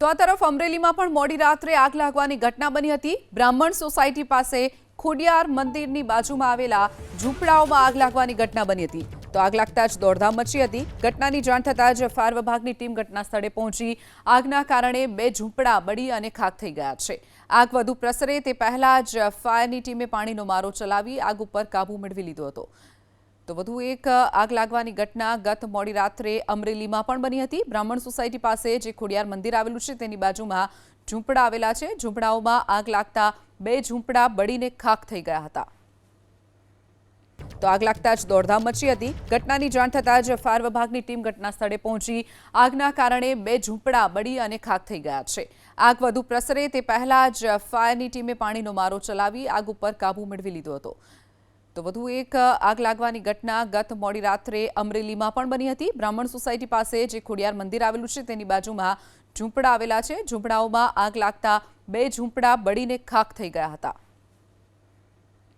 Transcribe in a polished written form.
તો આ તરફ અમરેલીમાં પણ મોડી રાત્રે આગ લાગવાની ઘટના બની હતી। બ્રાહ્મણ સોસાયટી પાસે ખોડિયાર મંદિરની બાજુમાં આવેલા ઝૂંપડાઓમાં આગ લાગવાની ઘટના બની હતી। તો આગ લાગતા જ દોડધામ મચી હતી। ઘટનાની જાણ થતાં જ ફાયર વિભાગની ટીમ ઘટના સ્થળે પહોંચી આગના કારણે 2 ઝૂંપડા બળી અને ખાખ થઈ ગયા છે। આગ વધુ પ્રસરે તે પહેલા જ ફાયરની ટીમે પાણીનો મારો ચલાવી આગ ઉપર કાબુ મેળવી લીધો હતો। તો વધુ એક આગ લાગવાની ઘટના ગત મોડી રાત્રે અમરેલીમાં પણ બની હતી। બ્રાહ્મણ સોસાયટી પાસે જે ખોડિયાર મંદિર આવેલું છે તેની બાજુમાં ઝૂંપડા આવેલા છે। ઝૂંપડાઓમાં આગ લાગતા 2 ઝૂંપડા બળીને ખાખ થઈ ગયા હતા। તો આગ લાગતા જ દોડધામ મચી હતી। ઘટનાની જાણ થતાં જ ફાયર વિભાગની ટીમ ઘટના સ્થળે પહોંચી આગના કારણે 2 ઝૂંપડા બળી અને ખાખ થઈ ગયા છે। આગ વધુ પ્રસરે તે પહેલા જ ફાયરની ટીમે પાણીનો મારો ચલાવી આગ ઉપર કાબુ મેળવી લીધો હતો। તો વધુ એક આગ લાગવાની ઘટના ગત મોડી રાત્રે અમરેલીમાં પણ બની હતી। બ્રાહ્મણ સોસાયટી પાસે જે ખોડિયાર મંદિર આવેલું છે તેની બાજુમાં ઝૂંપડા આવેલા છે। ઝૂંપડાઓમાં આગ લાગતા 2 ઝૂંપડા બળીને ખાખ થઈ ગયા હતા।